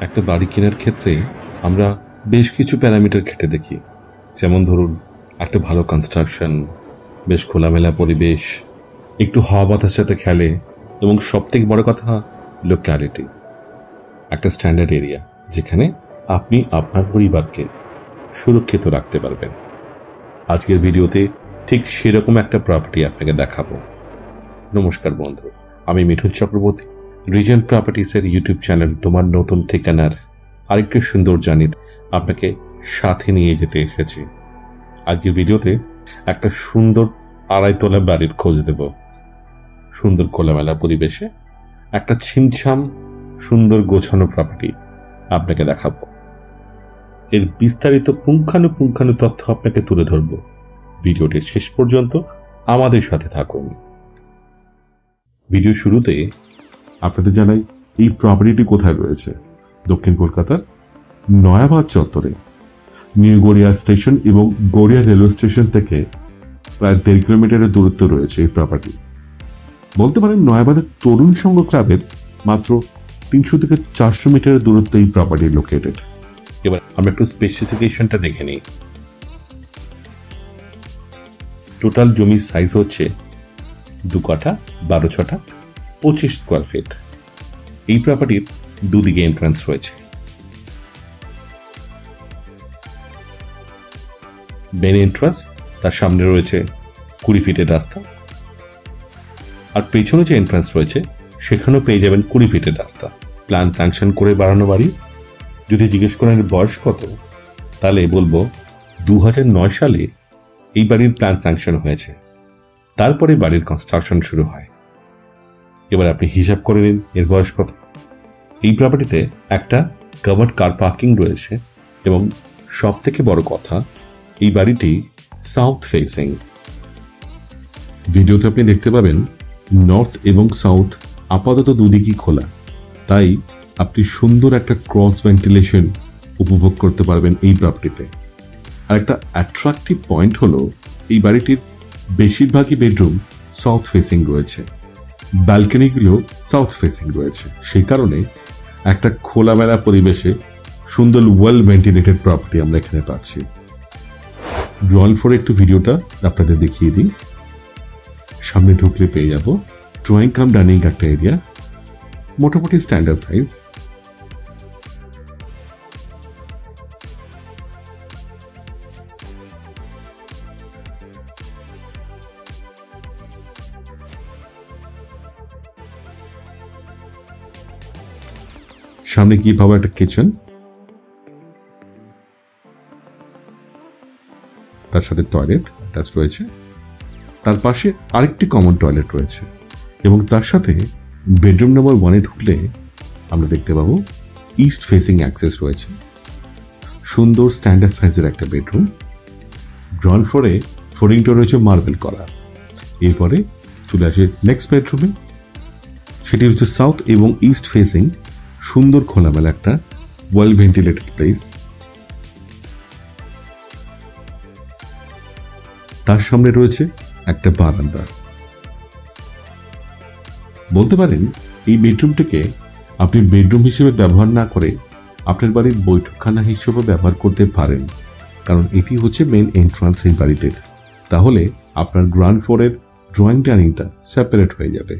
একটা বাড়ি কেনার ক্ষেত্রে আমরা বেশ কিছু প্যারামিটার ঘেঁটে দেখি। যেমন ধরুন, একটা ভালো কনস্ট্রাকশন, বেশ খোলামেলা পরিবেশ, একটু হাওয়া বাতাসের সাথে খেলে, এবং সবথেকে বড় কথা লোক্যালিটি, একটা স্ট্যান্ডার্ড এরিয়া যেখানে আপনি আপনার পরিবারকে সুরক্ষিত রাখতে পারবেন। আজকের ভিডিওতে ঠিক সেরকম একটা প্রপার্টি আপনাকে দেখাবো। নমস্কার বন্ধু, আমি মিঠুন চক্রবর্তী, রিজেন্ট প্রপার্টিসের ইউটিউব চ্যানেল তোমার নতুন ঠিকানার আরেকটু সুন্দর জানি আপনাকে সাথে নিয়ে যেতে এসেছি। আজকের ভিডিওতে একটা সুন্দর আড়াইতলা বাড়ির খোঁজ দেব। সুন্দর খোলামেলা পরিবেশে একটা ছিমছাম সুন্দর গোছানো প্রপার্টি আপনাকে দেখাবো। এর বিস্তারিত পুঙ্খানুপুঙ্খানু তথ্য আপনাকে তুলে ধরব। ভিডিওটির শেষ পর্যন্ত আমাদের সাথে থাকুন। ভিডিও শুরুতে আপনাদের জানাই এই প্রপার্টিটি কোথায় রয়েছে। দক্ষিণ কলকাতার নয়াবাদ চত্বরে নিউ গড়িয়া স্টেশন এবং গড়িয়া রেলওয়ে স্টেশন থেকে প্রায় 1.5 কিলোমিটারের দূরত্ব রয়েছে এই প্রপার্টি। বলতে পারেন নয়াবাদের তরুণ সংঘ ক্লাবের মাত্র 300 থেকে 400 মিটারের দূরত্বে এই প্রপার্টি লোকেটেড। এবার আমরা একটু স্পেসিফিকেশনটা দেখে নিই। টোটাল জমির সাইজ হচ্ছে 2 কাঠা 12 ছটা 25 স্কোয়ার ফিট। এই প্রপার্টির দুদিকে এন্ট্রান্স রয়েছে। মেন এন্ট্রান্স, তার সামনে রয়েছে 20 ফিটের রাস্তা, আর পেছনে যে এন্ট্রান্স রয়েছে সেখানেও পেয়ে যাবেন 20 ফিটের রাস্তা। প্ল্যান স্যাংশন করে বাড়ানো বাড়ি। যদি জিজ্ঞেস করেন বয়স কত, তাহলে বলবো 2009 সালে এই বাড়ির প্ল্যান স্যাংশন হয়েছে, তারপরে বাড়ির কনস্ট্রাকশন শুরু হয়। এবার আপনি হিসাব করে নিন এর বয়স কত। এই প্রপার্টিতে একটা কভার্ড কার পার্কিং রয়েছে, এবং সব থেকে বড় কথা, এই বাড়িটি সাউথ ফেসিং। ভিডিওতে আপনি দেখতে পাবেন নর্থ এবং সাউথ আপাতত দুদিকই খোলা, তাই আপনি সুন্দর একটা ক্রস ভেন্টিলেশন উপভোগ করতে পারবেন এই প্রপার্টিতে। আর একটা অ্যাট্রাকটিভ পয়েন্ট হলো এই বাড়িটির বেশিরভাগই বেডরুম সাউথ ফেসিং রয়েছে, ব্যালকনিগুলো সাউথ ফেসিং রয়েছে। সেই কারণে একটা খোলামেলা পরিবেশে সুন্দর ওয়েল ভেন্টিলেটেড প্রপার্টি আমরা এখানে পাচ্ছি। গ্রাউন্ড ফ্লোরে একটু ভিডিওটা আপনাদের দেখিয়ে দিই। সামনে ঢুকলে পেয়ে যাব ড্রয়িং কাম ডাইনিং একটা এরিয়া, মোটামুটি স্ট্যান্ডার্ড সাইজ। সামনে গিয়ে পাবো একটা কিচেন, তার সাথে টয়লেট অ্যাটাচ রয়েছে। তার পাশে আরেকটি কমন টয়লেট রয়েছে, এবং তার সাথে বেডরুম নম্বর 1-এ ঢুকলে আমরা দেখতে পাবো ইস্ট ফেসিং অ্যাক্সেস রয়েছে। সুন্দর স্ট্যান্ডার্ড সাইজের একটা বেডরুম। গ্রাউন্ড ফ্লোরে ফ্লোরিংটা রয়েছে মার্বেল করা। এরপরে চলে আসে নেক্সট বেডরুমে, সেটি হচ্ছে সাউথ এবং ইস্ট ফেসিং, সুন্দর খোলামেলা একটা ওয়েল ভেন্টিলেটেড প্লেস। তার সামনে রয়েছে একটা বারান্দা। বলতে পারেন এই বেডরুমটিকে আপনি বেডরুম হিসেবে ব্যবহার না করে আপনার বাড়ির বৈঠকখানা হিসেবে ব্যবহার করতে পারেন, কারণ এটি হচ্ছে মেন এন্ট্রান্স এই বাড়িটির। তাহলে আপনার গ্রাউন্ড ফ্লোরের ড্রয়িং ডাইনিংটা সেপারেট হয়ে যাবে।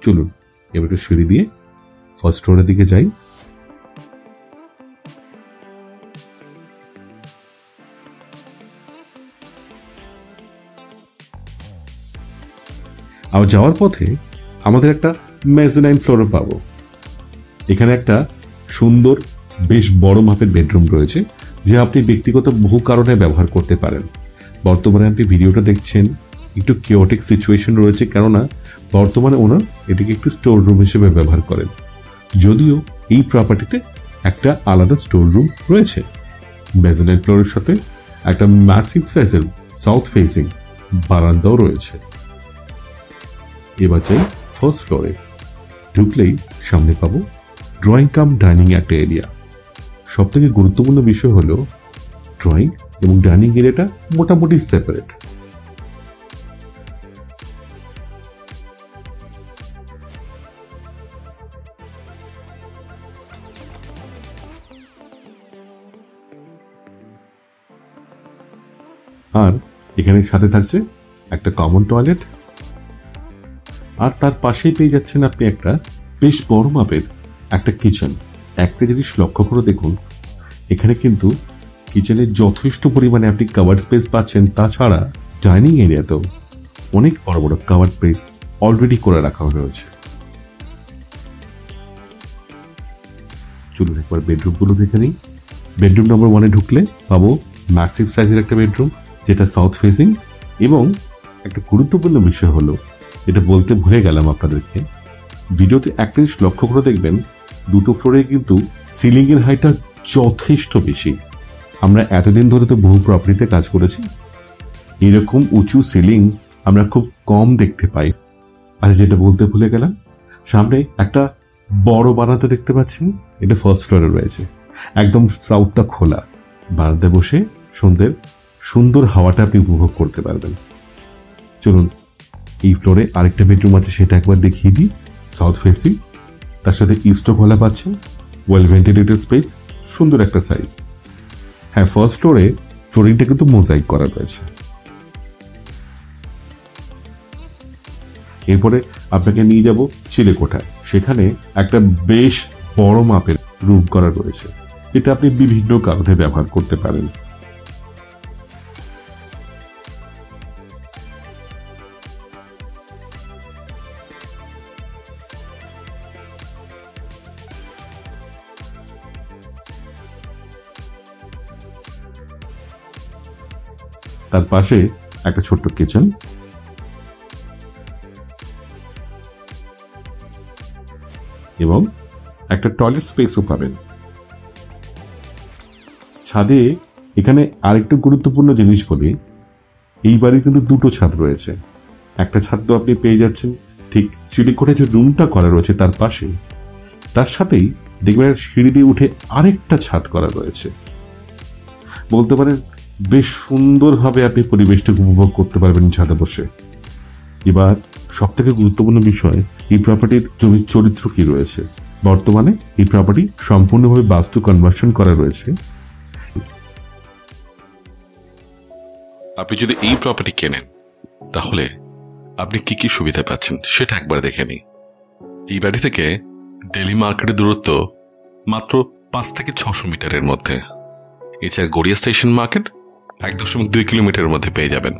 চলুন এবার একটু সিঁড়ি দিয়ে ফার্স্ট ফ্লোরের দিকে যাই। আর যাওয়ার পথে আমাদের একটা মেজানাইন ফ্লোরে পাবো। এখানে একটা সুন্দর বেশ বড় মাপের বেডরুম রয়েছে, যা আপনি ব্যক্তিগত বহু কারণে ব্যবহার করতে পারেন। বর্তমানে আপনি ভিডিওটা দেখছেন, একটু কেওটিক সিচুয়েশন রয়েছে, কেননা বর্তমানে ওনার এটিকে একটু স্টোর রুম হিসেবে ব্যবহার করেন, যদিও এই প্রপার্টিতে একটা আলাদা স্টোর রুম রয়েছে। মেজানাইন ফ্লোরের সাথে একটা ম্যাসিভ সাইজের সাউথ ফেসিং বারান্দাও রয়েছে। এবার চাই ফার্স্ট ফ্লোরে। ঢুকলেই সামনে পাবো ড্রয়িং কাম ডাইনিং একটা এরিয়া। সব থেকে গুরুত্বপূর্ণ বিষয় হলো ড্রয়িং এবং ডাইনিং এরিয়াটা মোটামুটি সেপারেট। আর এখানে সাথে থাকছে একটা কমন টয়লেট, আর তার পাশেই পেয়ে যাচ্ছেন আপনি একটা বেশ বড় মাপের একটা কিচেন। একটা জিনিস লক্ষ্য করে দেখুন, এখানে কিন্তু কিচেনের যথেষ্ট পরিমাণে আপনি কাভার্ড স্পেস পাচ্ছেন। তাছাড়া ডাইনিং এরিয়াতেও অনেক বড় বড় কাভার্ড স্পেস অলরেডি করে রাখা হয়েছে। চলুন একবার বেডরুমগুলো দেখে নিই। বেডরুম নম্বর 1-এ ঢুকলে পাবো ম্যাসিভ সাইজের একটা বেডরুম, যেটা সাউথ ফেসিং। এবং একটা গুরুত্বপূর্ণ বিষয় হলো, এটা বলতে ভুলে গেলাম আপনাদেরকে, ভিডিওতে একটা জিনিস লক্ষ্য করে দেখবেন, দুটো ফ্লোরে কিন্তু সিলিং এর হাইটটা যথেষ্ট বেশি। আমরা এতদিন ধরে তো বহু প্রপার্টিতে কাজ করেছি, এরকম উঁচু সিলিং আমরা খুব কম দেখতে পাই। আচ্ছা, যেটা বলতে ভুলে গেলাম, সামনে একটা বড় বারান্দা দেখতে পাচ্ছেন, এটা ফার্স্ট ফ্লোরে রয়েছে। একদম সাউথটা খোলা, বারান্দায় বসে সন্ধ্যের সুন্দর হাওয়াটা আপনি উপভোগ করতে পারবেন। চলুন, এই ফ্লোরে আরেকটা বেডরুম আছে, সেটা একবার দেখিয়ে দিই। সাউথ ফেসিং, তার সাথে ইস্টও খোলা পাচ্ছেন, ওয়েল ভেন্টিলেটেড স্পেস, সুন্দর একটা সাইজ। হ্যাঁ, ফার্স্ট ফ্লোরে ফ্লোরিংটা কিন্তু মোজাইক করা রয়েছে। এরপরে আপনাকে নিয়ে যাব চিলেকোঠায়। সেখানে একটা বেশ বড় মাপের রুম করা রয়েছে, এটা আপনি বিভিন্ন কারণে ব্যবহার করতে পারেন। তার পাশে একটা ছোট্ট কিচেন, এবং একটা টয়লেট স্পেসও পাবেন। ছাদে এখানে আরেকটা গুরুত্বপূর্ণ জিনিস বলি, এই বাড়ির কিন্তু দুটো ছাদ রয়েছে। একটা ছাদ তো আপনি পেয়ে যাচ্ছেন ঠিক চিলেকোঠায় যে রুমটা করা রয়েছে তার পাশে, তার সাথেই দেখবেন সিঁড়ি দিয়ে উঠে আরেকটা ছাদ করা রয়েছে। বলতে পারেন বেশ সুন্দরভাবে আপনি পরিবেশটাকে উপভোগ করতে পারবেন ছাদে বসে। এবার সব থেকে গুরুত্বপূর্ণ বিষয়, এই প্রপার্টির জমির চরিত্র কি রয়েছে। বর্তমানে এই প্রপার্টি সম্পূর্ণভাবে বাস্তু কনভার্সন করা রয়েছে। আপনি যদি এই প্রপার্টি কেনেন, তাহলে আপনি কি কি সুবিধা পাচ্ছেন সেটা একবার দেখে নিই। এই বাড়ি থেকে দিল্লি মার্কেটের দূরত্ব মাত্র 5 থেকে 600 মিটারের মধ্যে। এছাড়া গড়িয়া স্টেশন মার্কেট 1.2 কিলোমিটারের মধ্যে পেয়ে যাবেন।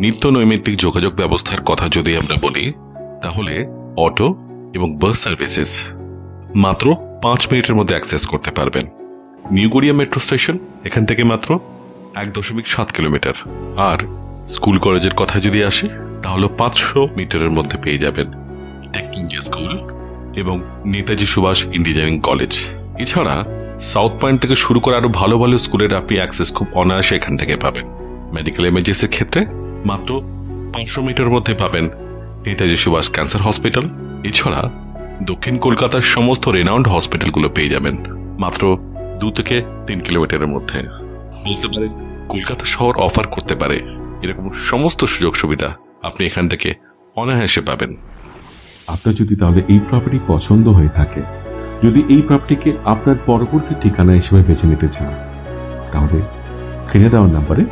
নিত্য নৈমিত্তিক যোগাযোগ ব্যবস্থার কথা যদি আমরা বলি, তাহলে অটো এবং বাস সার্ভিসেস মাত্র 5 মিনিটের মধ্যে অ্যাক্সেস করতে পারবেন। নিউ গড়িয়া মেট্রো স্টেশন এখান থেকে মাত্র 1.7 কিলোমিটার। আর স্কুল কলেজের কথা যদি আসি, তাহলে 500 মিটারের মধ্যে পেয়ে যাবেন টেক ইন্ডিয়া স্কুল এবং নেতাজি সুভাষ ইঞ্জিনিয়ারিং কলেজ। এছাড়া সাউথ পয়েন্ট থেকে শুরু করে আরো ভালো ভালো স্কুলের আপনি অ্যাক্সেস খুব অনায়াসে এখান থেকে পাবেন। মেডিকেল এমার্জেন্সির ক্ষেত্রে মাত্র 500 মিটারের মধ্যে পাবেন নেতাজি সুভাষ ক্যান্সার হসপিটাল। এছাড়া দক্ষিণ কলকাতার সমস্ত রেনাউন্ড হসপিটালগুলো পেয়ে যাবেন মাত্র 2 থেকে 3 কিলোমিটারের মধ্যে। বলতে পারেন কলকাতা শহর অফার করতে পারে এরকম সমস্ত সুযোগ সুবিধা আপনি এখান থেকে অনায়াসে পাবেন। আপনার যদি তাহলে এই প্রপার্টি পছন্দ হয়ে থাকে, যদি এই প্রপার্টিকে আপনার পরবর্তী ঠিকানা হিসেবে বেছে নিতে চান, তাহলে স্ক্রিনে দেওয়ার নাম্বারে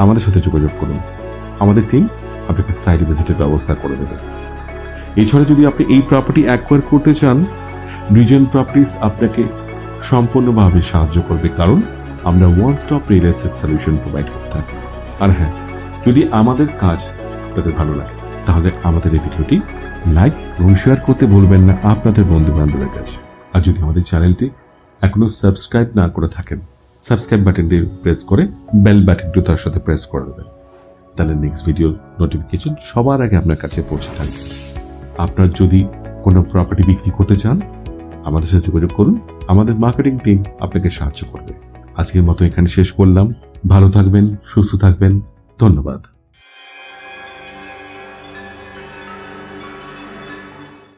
আমাদের সাথে যোগাযোগ করুন। আমাদের টিম আপনাকে সাইট ভিজিটের ব্যবস্থা করে দেবে। এছাড়া যদি আপনি এই প্রপার্টি অ্যাকোয়ার করতে চান, রিজেন্ট প্রপার্টিজ আপনাকে সম্পূর্ণভাবে সাহায্য করবে, কারণ আমরা one stop real estate solution provide করে থাকি। আর হ্যাঁ, যদি আমাদের কাজ আপনাদের ভালো লাগে, তাহলে আমাদের এই ভিডিওটি লাইক এবং শেয়ার করতে ভুলবেন না আপনাদের বন্ধু বান্ধবের কাছে। আর যদি আমাদের চ্যানেলটি এখনো সাবস্ক্রাইব না করে থাকেন, সাবস্ক্রাইব বাটনটি প্রেস করে বেল বাটনটি তার সাথে প্রেস করে দেবেন, তাহলে নেক্সট ভিডিও নোটিফিকেশন সবার আগে আপনার কাছে পৌঁছে থাকবে। আপনার যদি কোনো প্রপার্টি বিক্রি করতে চান, আমাদের সাথে যোগাযোগ করুন, আমাদের মার্কেটিং টিম আপনাকে সাহায্য করবে। আজকের মতো এখানে শেষ করলাম। ভালো থাকবেন, সুস্থ থাকবেন, ধন্যবাদ।